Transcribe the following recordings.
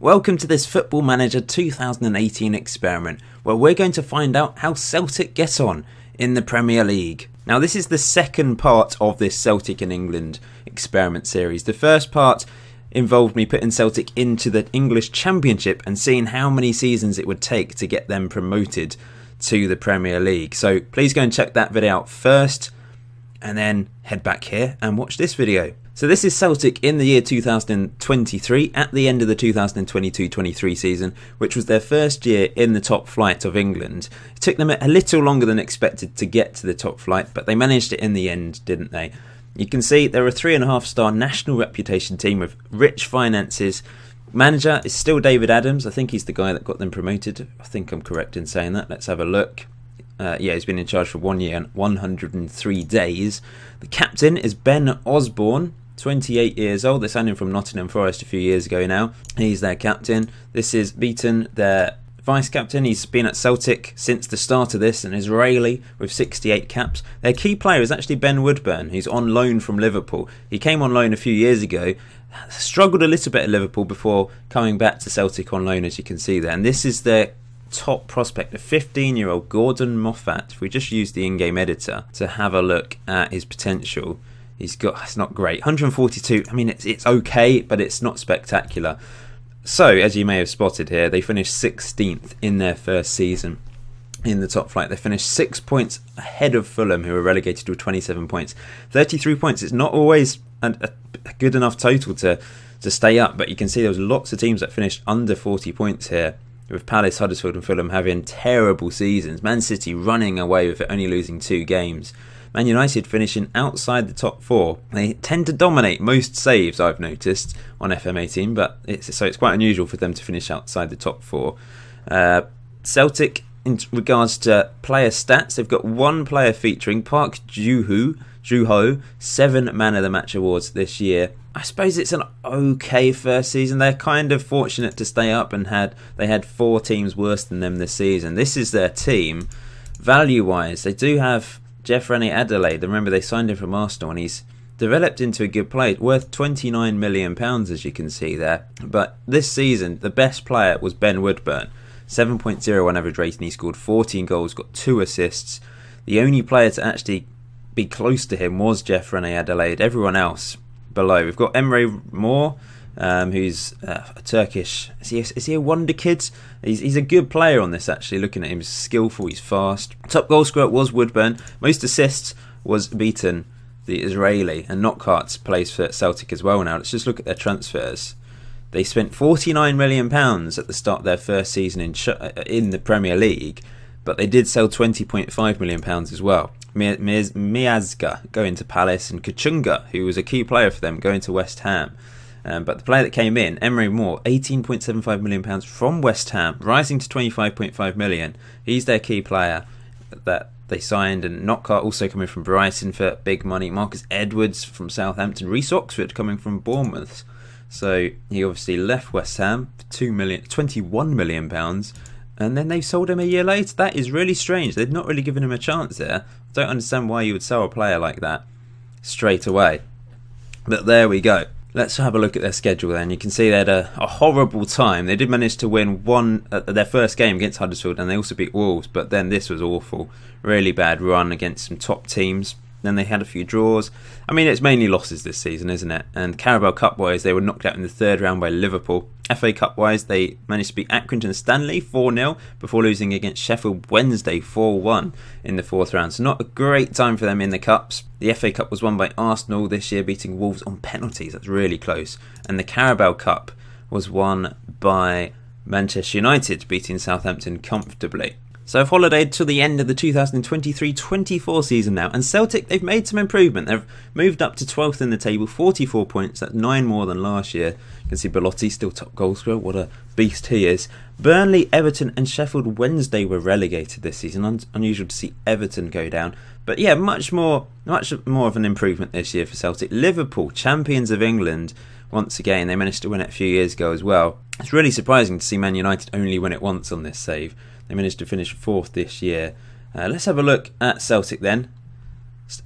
Welcome to this Football Manager 2018 experiment, where we're going to find out how Celtic get on in the Premier League. Now, this is the second part of this Celtic in England experiment series. The first part involved me putting Celtic into the English Championship and seeing how many seasons it would take to get them promoted to the Premier League. So please go and check that video out first, and then head back here and watch this video. So this is Celtic in the year 2023, at the end of the 2022-23 season, which was their first year in the top flight of England. It took them a little longer than expected to get to the top flight, but they managed it in the end, didn't they? You can see they're a 3.5-star national reputation team with rich finances. Manager is still David Adams. I think he's the guy that got them promoted. I think I'm correct in saying that. Let's have a look. Yeah, he's been in charge for 1 year and 103 days. The captain is Ben Osborne, 28 years old. They signed him from Nottingham Forest a few years ago now. He's their captain. This is Beaton, their vice-captain. He's been at Celtic since the start of this, an Israeli with 68 caps. Their key player is actually Ben Woodburn, who's on loan from Liverpool. He came on loan a few years ago, struggled a little bit at Liverpool before coming back to Celtic on loan, as you can see there. And this is their top prospect, a 15-year-old Gordon Moffat. If we just use the in-game editor to have a look at his potential, it's not great. 142, I mean, it's okay, but it's not spectacular. So, as you may have spotted here, they finished 16th in their first season in the top flight. They finished 6 points ahead of Fulham, who were relegated with 27 points. 33 points, it's not always a good enough total to stay up, but you can see there was lots of teams that finished under 40 points here, with Palace, Huddersfield and Fulham having terrible seasons. Man City running away with it, only losing 2 games. Man United finishing outside the top 4. They tend to dominate most saves, I've noticed, on FM18, but it's quite unusual for them to finish outside the top 4. Celtic, in regards to player stats, they've got one player featuring, Park Joo-ho, 7 Man of the Match awards this year. I suppose it's an okay first season. They're kind of fortunate to stay up, and they had 4 teams worse than them this season. This is their team. Value-wise, they do have Jeffrey Adelaide. Remember, they signed him from Arsenal, and he's developed into a good player, worth £29 million, as you can see there. But this season, the best player was Ben Woodburn. 7.01 average rating. He scored 14 goals, got 2 assists. The only player to actually be close to him was Jeffrey Adelaide. Everyone else below. We've got Emre Mor, who's a Turkish. Is he a wonder kid? He's a good player on this, actually. Looking at him, he's skillful, he's fast. Top goal scorer was Woodburn. Most assists was Beaton, the Israeli, and Knockaert plays for Celtic as well now. Let's just look at their transfers. They spent £49 million at the start of their first season in the Premier League, but they did sell £20.5 million as well. Miazga going to Palace, and Kachunga, who was a key player for them, going to West Ham. But the player that came in, Emre Mor, £18.75 million from West Ham, rising to £25.5 million. He's their key player that they signed. And Knockaert also coming from Brighton for big money. Marcus Edwards from Southampton. Reece Oxford coming from Bournemouth. So he obviously left West Ham for £21 million. And then they sold him a year later. That is really strange. They'd not really given him a chance there. I don't understand why you would sell a player like that straight away. But there we go. Let's have a look at their schedule then. You can see they had a horrible time. They did manage to win their first game against Huddersfield, and they also beat Wolves, but then this was awful. Really bad run against some top teams. Then they had a few draws. I mean, it's mainly losses this season, isn't it? And Carabao Cup-wise, they were knocked out in the 3rd round by Liverpool. FA Cup-wise, they managed to beat Accrington Stanley 4-0 before losing against Sheffield Wednesday 4-1 in the 4th round. So not a great time for them in the Cups. The FA Cup was won by Arsenal this year, beating Wolves on penalties. That's really close. And the Carabao Cup was won by Manchester United, beating Southampton comfortably. So I've holidayed till the end of the 2023-24 season now, and Celtic, they've made some improvement. They've moved up to 12th in the table, 44 points, that's 9 more than last year. You can see Belotti still top goal scorer, what a beast he is. Burnley, Everton and Sheffield Wednesday were relegated this season. Unusual to see Everton go down. But yeah, much more of an improvement this year for Celtic. Liverpool, champions of England, once again, they managed to win it a few years ago as well. It's really surprising to see Man United only win it once on this save. They managed to finish 4th this year. Let's have a look at Celtic then.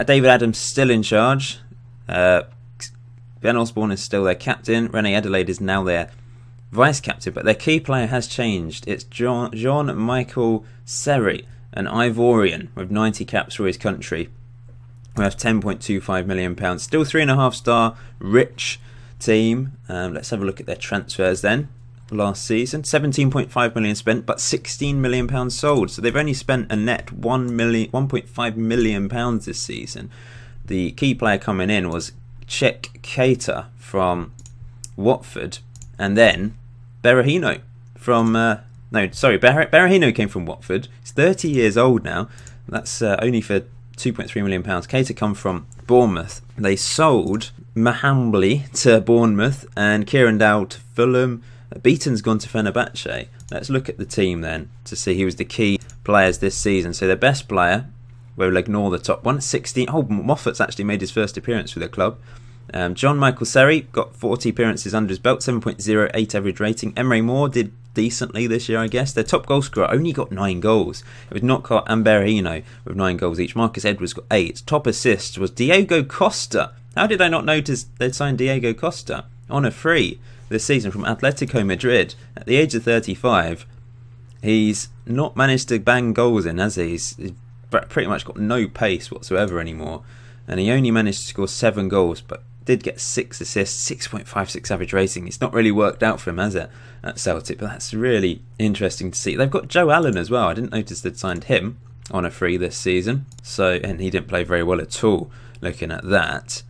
David Adams still in charge. Ben Osborne is still their captain. René Adelaide is now their vice-captain, but their key player has changed. It's Jean-Michel Seri, an Ivorian with 90 caps for his country, who has £10.25 million. Still 3.5-star, rich team. Let's have a look at their transfers then. Last season, 17.5 million spent, but 16 million pounds sold. So they've only spent a net 1.5 million pounds this season. The key player coming in was Czech Keita from Watford, and then Berahino from Berahino came from Watford. He's 30 years old now. That's only for 2.3 million pounds. Keita come from Bournemouth. They sold Mahambli to Bournemouth and Kieran Dowell to Fulham. Beaton's gone to Fenerbahce. Let's look at the team then to see who was the key players this season. So their best player, we'll ignore the top one, 16. Oh, Moffat's actually made his first appearance for the club. Jean-Michel Seri got 40 appearances under his belt, 7.08 average rating. Emre Moore did decently this year, I guess. Their top goal scorer only got 9 goals. It was Knockout and Berahino with 9 goals each. Marcus Edwards got 8. Top assist was Diego Costa. How did I not notice they'd signed Diego Costa on a free this season from Atletico Madrid at the age of 35? He's not managed to bang goals in, has he? He's pretty much got no pace whatsoever anymore, and he only managed to score 7 goals, but did get 6 assists, 6.56 average rating. It's not really worked out for him, has it, at Celtic? But that's really interesting to see. They've got Joe Allen as well. I didn't notice they'd signed him on a free this season, and he didn't play very well at all. Looking at that.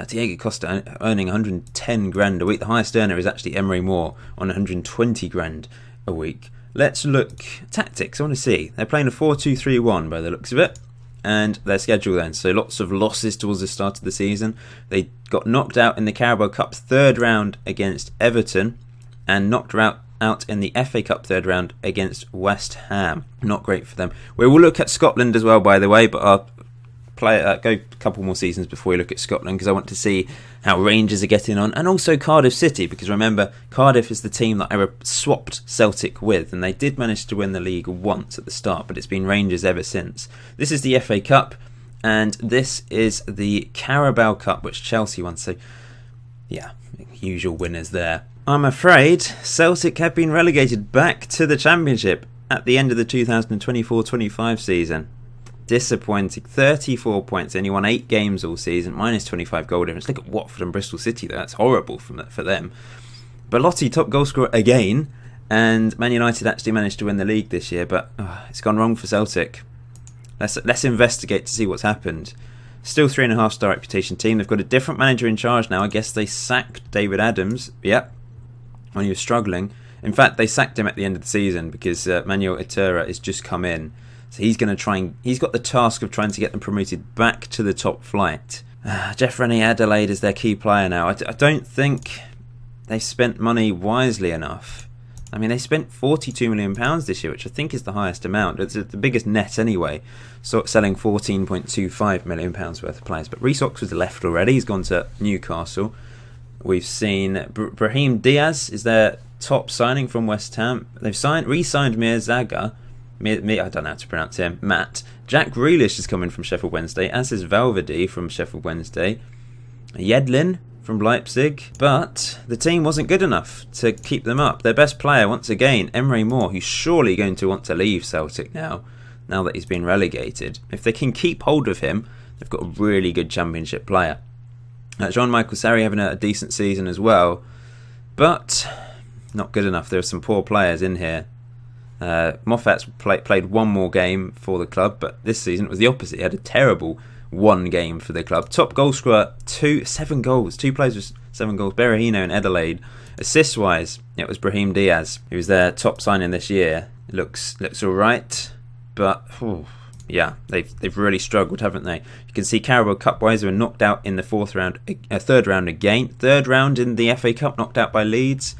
Diego Costa earning 110 grand a week. The highest earner is actually Emre Moore on 120 grand a week. Let's look tactics. I want to see. They're playing a 4-2-3-1 by the looks of it. And their schedule then. So lots of losses towards the start of the season. They got knocked out in the Carabao Cup third round against Everton and knocked out in the FA Cup third round against West Ham. Not great for them. We will look at Scotland as well, by the way, but I'll go a couple more seasons before we look at Scotland, because I want to see how Rangers are getting on, and also Cardiff City, because remember, Cardiff is the team that I swapped Celtic with, and they did manage to win the league once at the start, but it's been Rangers ever since. This is the FA Cup, and this is the Carabao Cup, which Chelsea won, so yeah, usual winners there. I'm afraid Celtic have been relegated back to the Championship at the end of the 2024-25 season. Disappointing. 34 points. Only won 8 games all season. Minus 25 goal difference. Look at Watford and Bristol City. That's horrible for them. Belotti, top goal scorer again. And Man United actually managed to win the league this year. But it's gone wrong for Celtic. Let's investigate to see what's happened. Still 3.5-star reputation team. They've got a different manager in charge now. I guess they sacked David Adams. Yep. When he was struggling. In fact, they sacked him at the end of the season because Manuel Iturra has just come in. So he's going to try he's got the task of trying to get them promoted back to the top flight. Jeff Rennie Adelaide is their key player now. I don't think they spent money wisely enough. I mean, they spent £42 million this year, which I think is the highest amount. It's the biggest net anyway. So selling £14.25 million worth of players. But Reece Oxford's left already. He's gone to Newcastle. We've seen Brahim Diaz is their top signing from West Ham. They've re-signed Mir Zaga. I don't know how to pronounce him. Matt. Jack Grealish is coming from Sheffield Wednesday, as is Valverde from Sheffield Wednesday. Yedlin from Leipzig. But the team wasn't good enough to keep them up. Their best player, once again, Emre Moore, who's surely going to want to leave Celtic now that he's been relegated. If they can keep hold of him, they've got a really good Championship player. Jean-Michel Seri having a decent season as well, but not good enough. There are some poor players in here. Moffat's played one more game for the club, but this season it was the opposite. He had a terrible one game for the club. Top goal scorer, 7 goals. 2 players with 7 goals. Berahino and Adelaide. Assist wise, it was Brahim Diaz, who was their top signing this year. It looks all right, but yeah, they've really struggled, haven't they? You can see Carabao Cup wise, they were knocked out in the third round again. Third round in the FA Cup, knocked out by Leeds.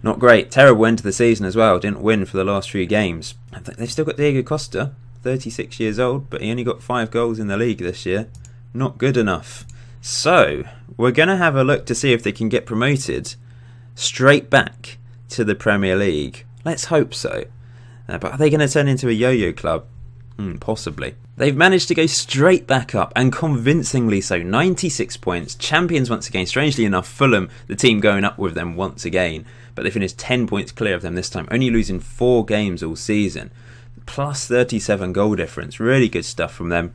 Not great. Terrible end to the season as well. Didn't win for the last few games. They've still got Diego Costa, 36 years old, but he only got 5 goals in the league this year. Not good enough. So, we're going to have a look to see if they can get promoted straight back to the Premier League. Let's hope so. But are they going to turn into a yo-yo club? Possibly. They've managed to go straight back up, and convincingly so. 96 points. Champions once again. Strangely enough, Fulham, the team going up with them once again. But but they finished 10 points clear of them this time, only losing 4 games all season. Plus 37 goal difference, really good stuff from them.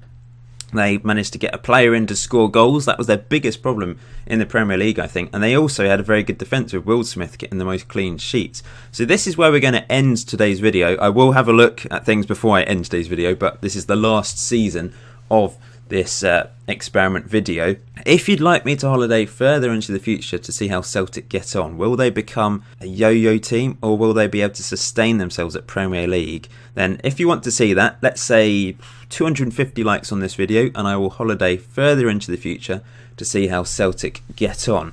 They managed to get a player in to score goals. That was their biggest problem in the Premier League, I think. And they also had a very good defence with Will Smith getting the most clean sheets. So this is where we're going to end today's video. I will have a look at things before I end today's video, but this is the last season of this experiment video. If you'd like me to holiday further into the future to see how Celtic get on, will they become a yo-yo team or will they be able to sustain themselves at Premier League? Then if you want to see that, let's say 250 likes on this video and I will holiday further into the future to see how Celtic get on.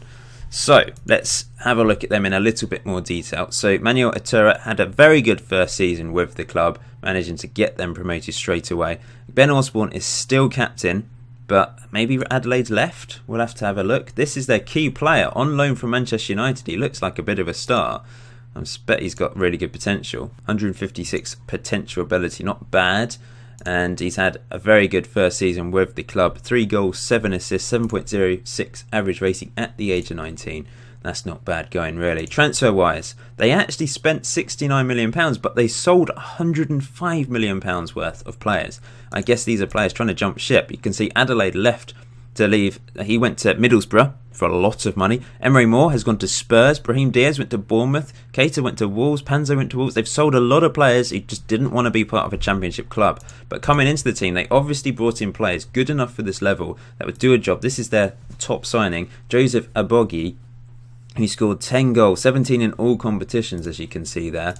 So let's have a look at them in a little bit more detail. So Manuel Iturra had a very good first season with the club, managing to get them promoted straight away. Ben Osborne is still captain, but maybe Adelaide left? We'll have to have a look. This is their key player on loan from Manchester United. He looks like a bit of a star. I bet he's got really good potential. 156 potential ability, not bad. And he's had a very good first season with the club. 3 goals, 7 assists, 7.06 average rating at the age of 19. That's not bad going, really. Transfer-wise, they actually spent £69 million, but they sold £105 million worth of players. I guess these are players trying to jump ship. You can see Adelaide left to leave. He went to Middlesbrough for a lot of money. Emery Moore has gone to Spurs. Brahim Diaz went to Bournemouth. Keita went to Wolves. Panzo went to Wolves. They've sold a lot of players who just didn't want to be part of a championship club. But coming into the team, they obviously brought in players good enough for this level that would do a job. This is their top signing, Joseph Abogi. He scored 10 goals, 17 in all competitions, as you can see there.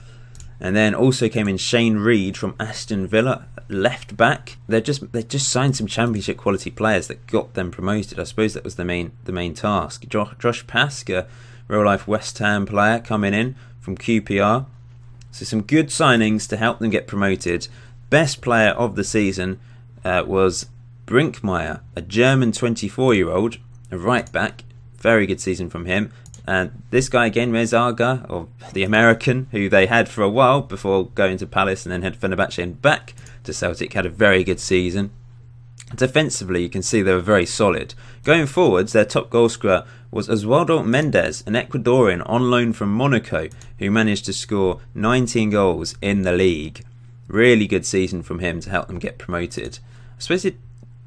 And then also came in Shane Reed from Aston Villa, left back. They just signed some championship quality players that got them promoted. I suppose that was the main task. Josh Paska, real life West Ham player, coming in from QPR. So some good signings to help them get promoted. Best player of the season was Brinkmeyer, a German 24-year-old, a right back. Very good season from him. And this guy again, Mezaga, or the American, who they had for a while before going to Palace and then had Fenerbahce and back to Celtic, had a very good season. Defensively, you can see they were very solid. Going forwards, their top goal scorer was Oswaldo Mendes, an Ecuadorian on loan from Monaco, who managed to score 19 goals in the league. Really good season from him to help them get promoted. I suppose it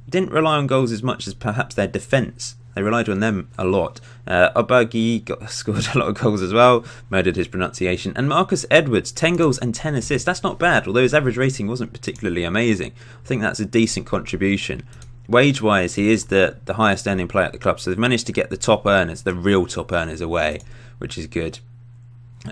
didn't rely on goals as much as perhaps their defence. They relied on them a lot. Obagi scored a lot of goals as well, murdered his pronunciation. And Marcus Edwards, 10 goals and 10 assists. That's not bad, although his average rating wasn't particularly amazing. I think that's a decent contribution. Wage-wise, he is the highest earning player at the club, so they've managed to get the top earners, the real top earners away, which is good.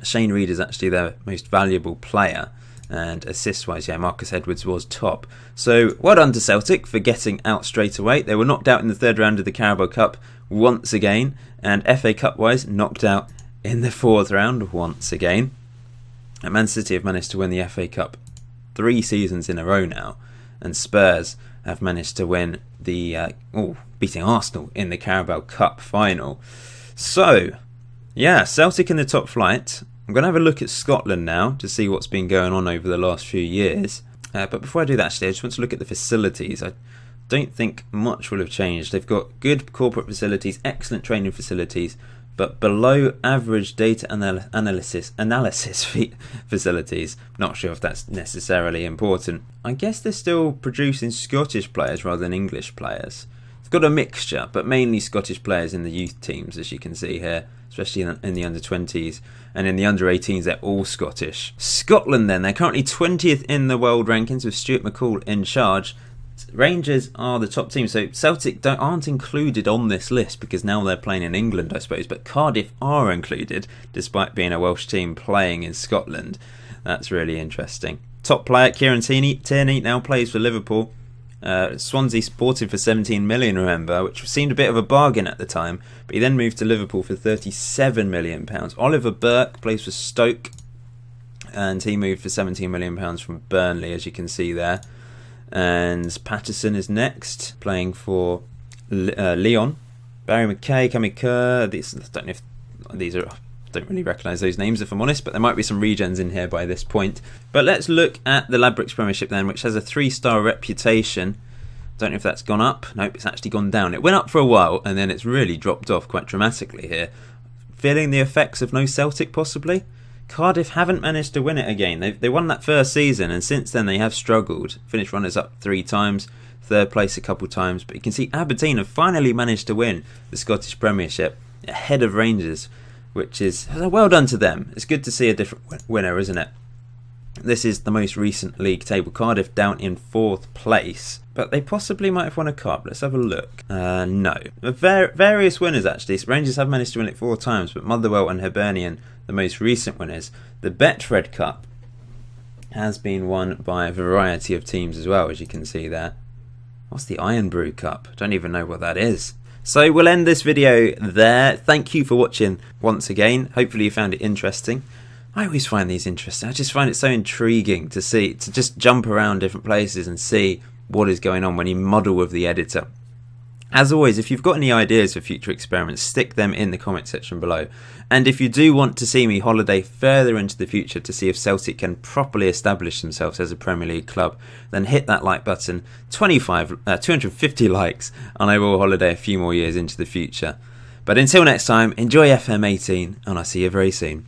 Shane Reed is actually their most valuable player. And assist-wise, yeah, Marcus Edwards was top. So, well done to Celtic for getting out straight away. They were knocked out in the third round of the Carabao Cup once again. And FA Cup-wise, knocked out in the fourth round once again. And Man City have managed to win the FA Cup 3 seasons in a row now. And Spurs have managed to win the... beating Arsenal in the Carabao Cup final. So, yeah, Celtic in the top flight. I'm going to have a look at Scotland now to see what's been going on over the last few years. But before I do that, actually, I just want to look at the facilities. I don't think much will have changed. They've got good corporate facilities, excellent training facilities, but below average data analysis facilities. Not sure if that's necessarily important. I guess they're still producing Scottish players rather than English players. It's got a mixture, but mainly Scottish players in the youth teams, as you can see here, especially in the under-20s. And in the under-18s, they're all Scottish. Scotland, then, they're currently 20th in the world rankings with Stuart McCall in charge. Rangers are the top team, so Celtic aren't included on this list because now they're playing in England, I suppose. But Cardiff are included, despite being a Welsh team playing in Scotland. That's really interesting. Top player, Kieran Tierney, now plays for Liverpool. Swansea bought him for 17 million, remember, which seemed a bit of a bargain at the time, but he then moved to Liverpool for 37 million pounds. Oliver Burke plays for Stoke, and he moved for 17 million pounds from Burnley, as you can see there. And Patterson is next, playing for Lyon. Barry McKay, Cammy Kerr. Don't really recognise those names if I'm honest, but there might be some regens in here by this point. But let's look at the Ladbrokes Premiership then, which has a 3-star reputation. Don't know if that's gone up. Nope, it's actually gone down. It went up for a while and then it's really dropped off quite dramatically here. feeling the effects of no Celtic possibly? Cardiff haven't managed to win it again. They won that first season, and since then they have struggled. Finished runners up 3 times, third place a couple times, but you can see Aberdeen have finally managed to win the Scottish Premiership ahead of Rangers, which is well done to them. It's good to see a different winner, isn't it? This is the most recent league table. Cardiff down in 4th place, but they possibly might have won a cup. Let's have a look. No. Various winners actually. Rangers have managed to win it 4 times, but Motherwell and Hibernian, the most recent winners. The Betfred Cup has been won by a variety of teams as well, as you can see there. What's the Iron Brew Cup? I don't even know what that is. So we'll end this video there. Thank you for watching once again. Hopefully you found it interesting. I always find these interesting. I just find it so intriguing to just jump around different places and see what is going on when you muddle with the editor. As always, if you've got any ideas for future experiments, stick them in the comment section below. And if you do want to see me holiday further into the future to see if Celtic can properly establish themselves as a Premier League club, then hit that like button. 250 likes, and I will holiday a few more years into the future. But until next time, enjoy FM18, and I'll see you very soon.